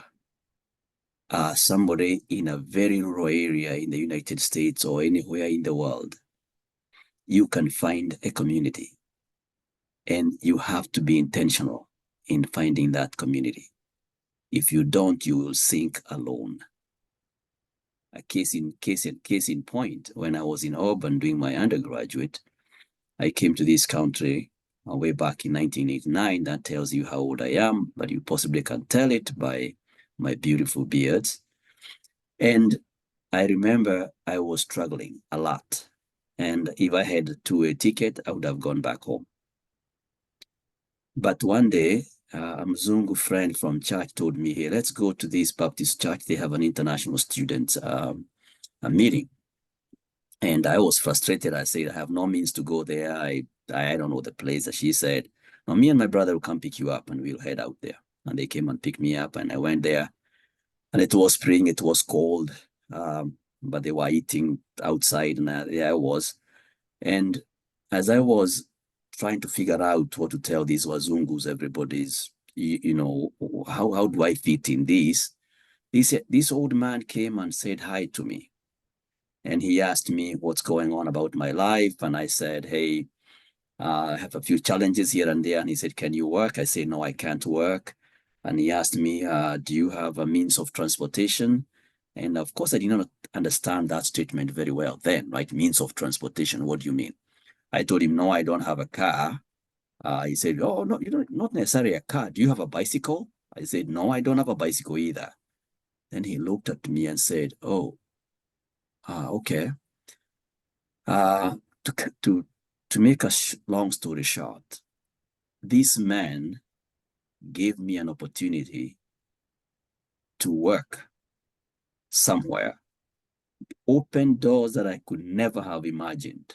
are somebody in a very rural area in the United States or anywhere in the world. You can find a community, and you have to be intentional in finding that community. If you don't, you will sink alone. A case in point, when I was in Auburn doing my undergraduate, I came to this country way back in 1989. That tells you how old I am, but you possibly can tell it by my beautiful beards. And I remember I was struggling a lot. And if I had a two-way ticket, I would have gone back home. But one day, a Mzungu friend from church told me, hey, let's go to this Baptist church. They have an international student a meeting. And I was frustrated. I said, I have no means to go there. I don't know the place. And she said, no, me and my brother will come pick you up and we'll head out there. And they came and picked me up, and I went there. And it was spring, it was cold, but they were eating outside, and there I was. And as I was trying to figure out what to tell these Wazungus, everybody's, how do I fit in this? This old man came and said hi to me. And he asked me what's going on about my life. And I said, hey, I have a few challenges here and there. And he said, can you work? I said, no, I can't work. And he asked me, do you have a means of transportation? And of course, I did not understand that statement very well then, right? Means of transportation, what do you mean? I told him, no, I don't have a car. He said, oh, no, you don't, not necessarily a car. Do you have a bicycle? I said, no, I don't have a bicycle either. Then he looked at me and said, oh, okay. To make a long story short, this man gave me an opportunity to work somewhere, open doors that I could never have imagined,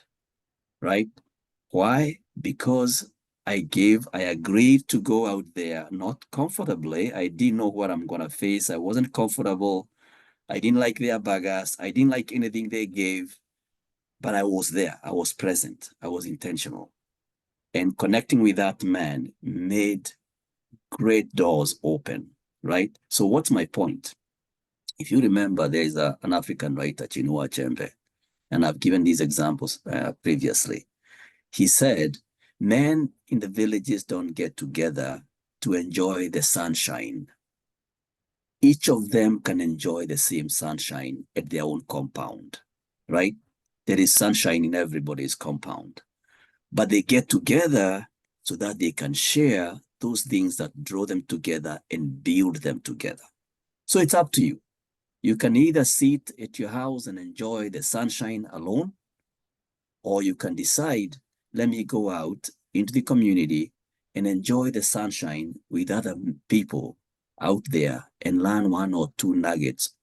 right? Why? Because I agreed to go out there, not comfortably. I didn't know what I'm gonna face. I wasn't comfortable. I didn't like their burgers. I didn't like anything they gave, but I was there. I was present. I was intentional. And connecting with that man made great doors open, right? So what's my point? If you remember, there is an African writer, Chinua Achebe, and I've given these examples previously. He said, men in the villages don't get together to enjoy the sunshine. Each of them can enjoy the same sunshine at their own compound, right? There is sunshine in everybody's compound, but they get together so that they can share those things that draw them together and build them together. So it's up to you. You can either sit at your house and enjoy the sunshine alone, or you can decide, let me go out into the community and enjoy the sunshine with other people out there and learn one or two nuggets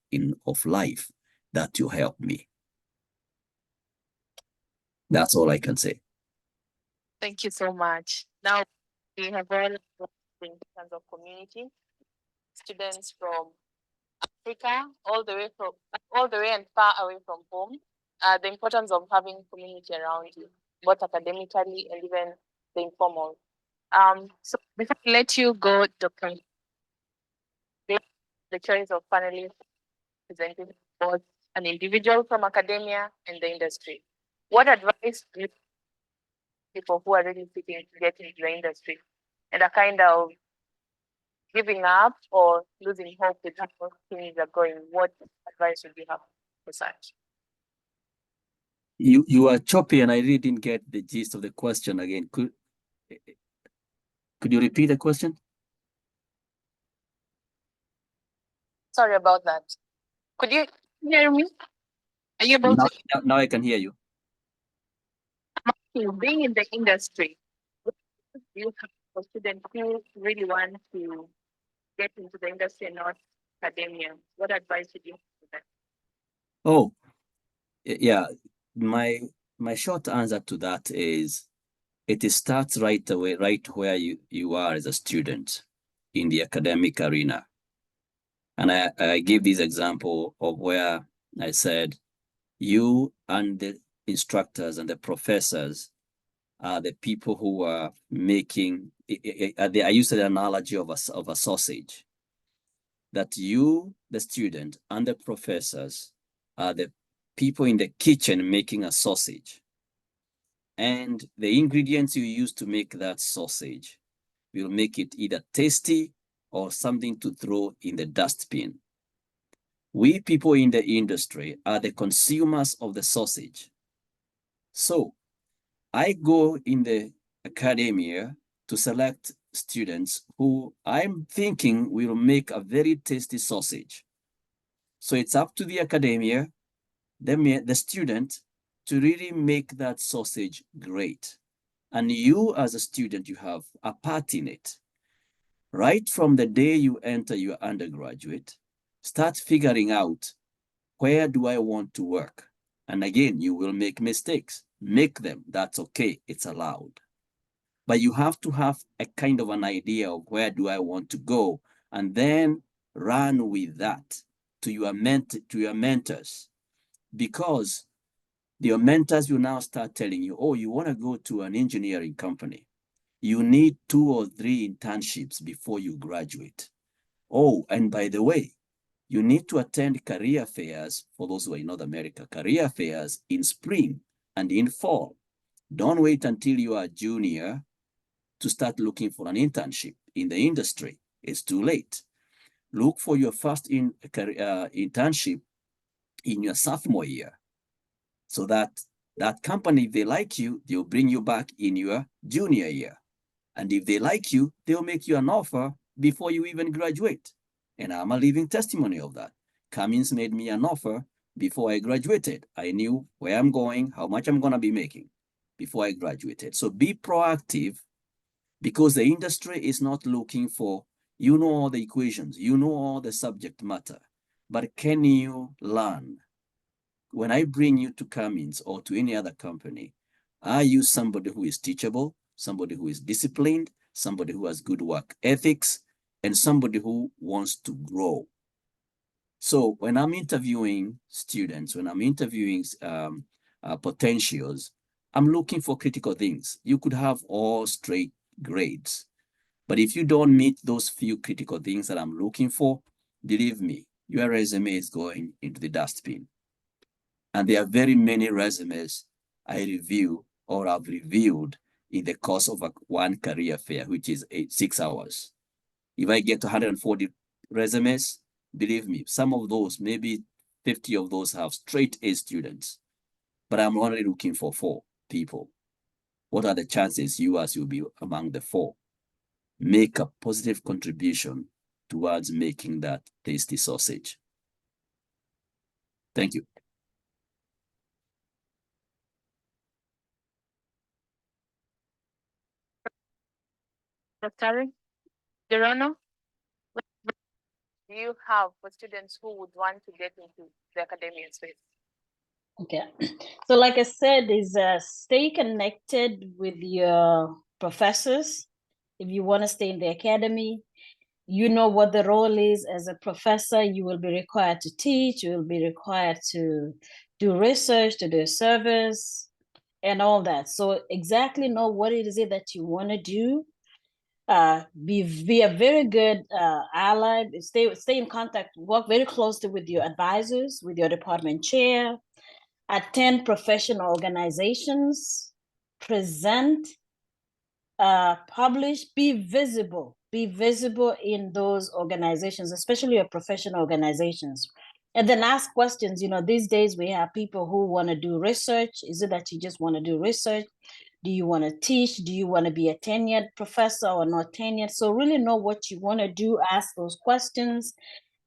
of life that will help me. That's all I can say. Thank you so much. Now we have all in terms of community, students from Africa, all the way and far away from home. The importance of having community around you, both academically and even the informal. So before I let you go, Dr. The choice of panelists presenting both an individual from academia and the industry. What advice do you people who are really seeking to get into the industry and are kind of giving up or losing hope with how things are going? What advice would you have for such? You are choppy and I really didn't get the gist of the question again. Could you repeat the question? Sorry about that. Could you hear me? Are you able to Now I can hear you. being in the industry? What do you have for students who really want to get into the industry and not academia? What advice would you have for them? Oh, yeah. My short answer to that is it starts right away, right where you are as a student in the academic arena. And I give this example of where I said, you and the instructors and the professors are the people who are making, I use the analogy of a sausage, that you, the student, and the professors are the people in the kitchen making a sausage. And the ingredients you use to make that sausage will make it either tasty or something to throw in the dustbin. We people in the industry are the consumers of the sausage. So I go in the academia to select students who I'm thinking will make a very tasty sausage. So it's up to the academia, the student, to really make that sausage great. And you as a student, you have a part in it. Right from the day you enter your undergraduate, start figuring out, where do I want to work? And again, you will make mistakes. Make them. That's okay. It's allowed. But you have to have a kind of an idea of where do I want to go, and then run with that to your mentors, because your mentors will now start telling you, oh, you want to go to an engineering company. You need 2 or 3 internships before you graduate. Oh, and by the way, you need to attend career fairs, for those who are in North America, career fairs in spring and in fall. Don't wait until you are a junior to start looking for an internship in the industry. It's too late. Look for your first internship in your sophomore year, so that company, if they like you, they'll bring you back in your junior year. And if they like you, they'll make you an offer before you even graduate. And I'm a living testimony of that. Cummins made me an offer before I graduated. I knew where I'm going, how much I'm going to be making before I graduated. So be proactive, because the industry is not looking for, you know, all the equations, you know, all the subject matter, but can you learn? When I bring you to Cummins or to any other company, are you somebody who is teachable, somebody who is disciplined, somebody who has good work ethics, and somebody who wants to grow? So when I'm interviewing students, when I'm interviewing potentials, I'm looking for critical things. You could have all straight grades, but if you don't meet those few critical things that I'm looking for, believe me, your resume is going into the dustbin. And there are very many resumes I review or have reviewed in the course of one career fair, which is 6 hours. If I get 140 resumes, believe me, some of those, maybe 50 of those have straight A students, but I'm only looking for 4 people. What are the chances you'll be among the 4? Make a positive contribution towards making that tasty sausage. Thank you. Dr. Jerono, what do you have for students who would want to get into the academic space? Okay. So like I said, is stay connected with your professors. If you want to stay in the academy, you know what the role is as a professor. You will be required to teach, you will be required to do research, to do service, and all that. So exactly know what it is that you want to do. Be a very good ally. Stay in contact, work very closely with your advisors, with your department chair, attend professional organizations, present, publish, be visible in those organizations, especially your professional organizations. And then ask questions. You know, these days we have people who want to do research. Is it that you just want to do research? Do you want to teach? Do you want to be a tenured professor or not tenured? So really know what you want to do, ask those questions,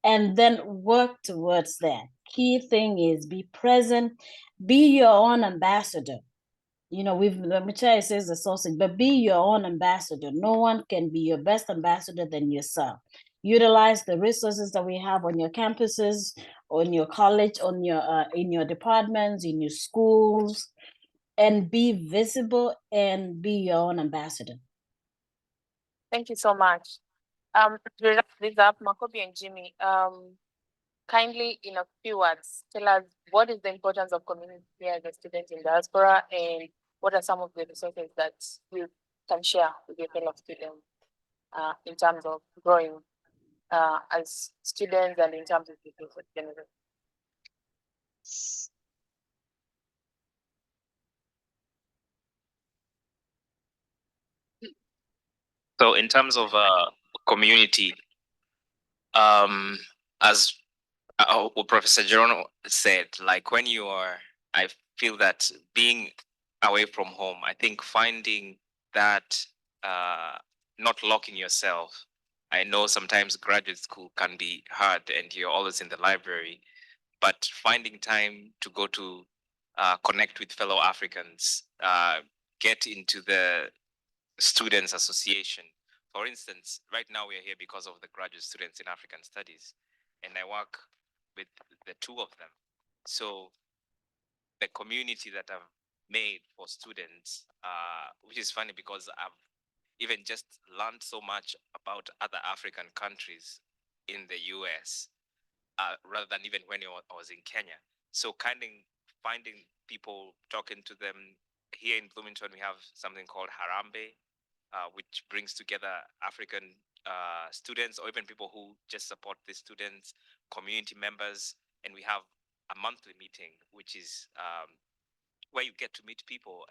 and then work towards that. Key thing is be present, be your own ambassador. You know, Muchai says the sausage, but be your own ambassador. No one can be your best ambassador than yourself. Utilize the resources that we have on your campuses, on your college, on your in your departments, in your schools, and be visible and be your own ambassador. Thank you so much. To wrap this up, Makobi and Jimmy, kindly in a few words, tell us what is the importance of community as a student in diaspora, and what are some of the resources that you can share with your fellow students in terms of growing as students and in terms of the research generally. So in terms of community, as what Professor Jerono said, like when you are, I feel that being away from home, I think finding that not locking yourself. I know sometimes graduate school can be hard and you're always in the library, but finding time to go to connect with fellow Africans, get into the Students Association. For instance, right now we are here because of the graduate students in African Studies, and I work with the two of them. So the community that I've made for students, which is funny because I've even just learned so much about other African countries in the US, rather than even when I was in Kenya. So finding people, talking to them. Here in Bloomington, we have something called Harambe, which brings together African students or even people who just support the students, community members, and we have a monthly meeting, which is where you get to meet people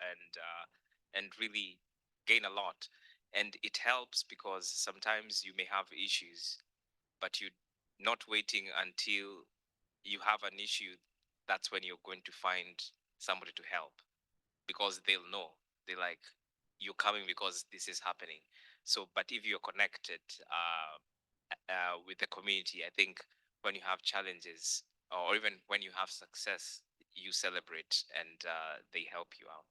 and really gain a lot. And it helps because sometimes you may have issues, but you're not waiting until you have an issue. That's when you're going to find somebody to help, because they'll know. They're like, you're coming because this is happening. So, but if you're connected with the community, I think when you have challenges or even when you have success, you celebrate and they help you out.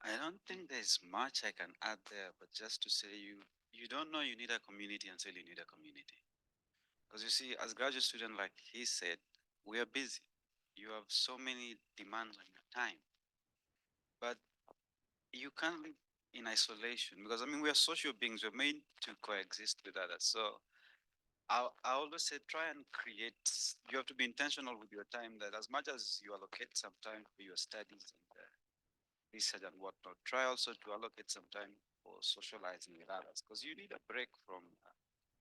I don't think there's much I can add there, but just to say you don't know you need a community until you need a community. Because you see, as graduate student, like he said, we are busy. You have so many demands on your time. But you can't live in isolation because I mean we are social beings, we're made to coexist with others. So I always say try and create, you have to be intentional with your time, that as much as you allocate some time for your studies and research and whatnot, try also to allocate some time for socializing with others, because you need a break from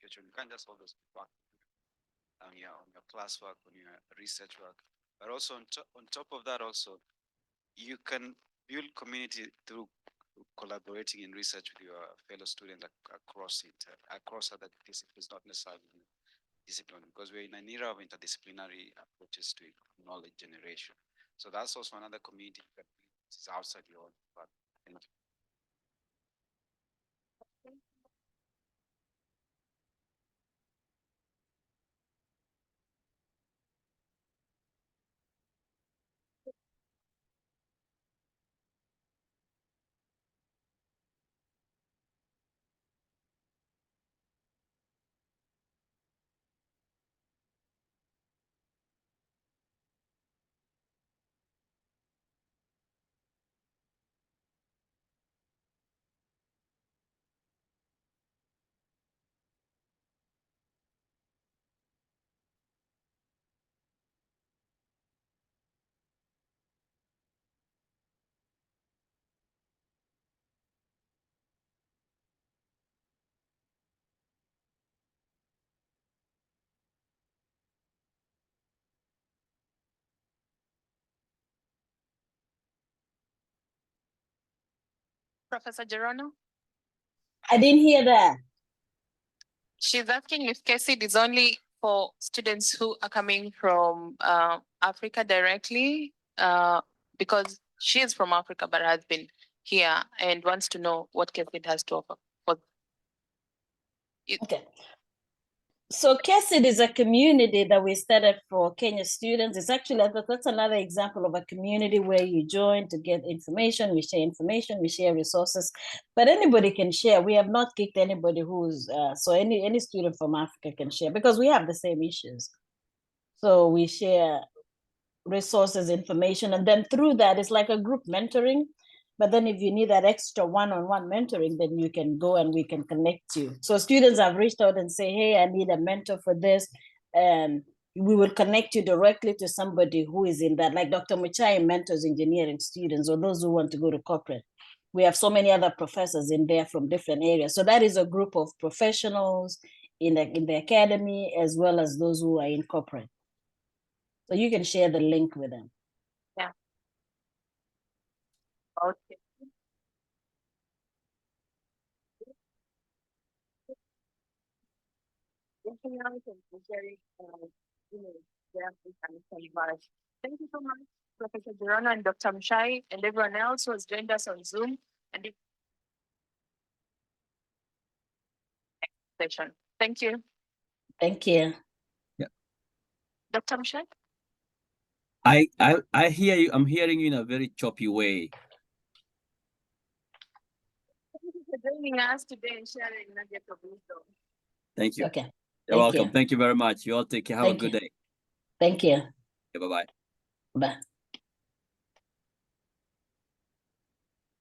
your job. You can't just always be back on your classwork, on your research work. But also on top of that, also you can build community through collaborating in research with your fellow students across other disciplines, not necessarily discipline, because we're in an era of interdisciplinary approaches to knowledge generation. So that's also another community that is outside your own. But thank you. Professor Jerono? I didn't hear that. She's asking if KSID is only for students who are coming from Africa directly, because she is from Africa but has been here and wants to know what KSID has to offer. Okay. So KSID is a community that we started for Kenya students. It's actually, that's another example of a community where you join to get information. We share resources, but anybody can share. We have not kicked anybody who's, so any student from Africa can share because we have the same issues. So we share resources, information, and then through that, it's like a group mentoring. But then if you need that extra one-on-one mentoring, then you can go and we can connect you. So students have reached out and say, hey, I need a mentor for this. And we will connect you directly to somebody who is in that, like Dr. Muchai mentors engineering students or those who want to go to corporate. We have so many other professors in there from different areas. So that is a group of professionals in the academy, as well as those who are in corporate. So you can share the link with them. Yeah. Okay. Thank you so much, Professor Jerono and Dr. Muchai, and everyone else who has joined us on Zoom and session. Thank you. Thank you. Yeah. Dr. Muchai? I hear you. I'm hearing you in a very choppy way. Thank you for joining us today and sharing nuggets of wisdom. Thank you. Okay. You're welcome. Thank you very much. You all take care. Have a good day. Thank you. Okay, bye-bye. Bye.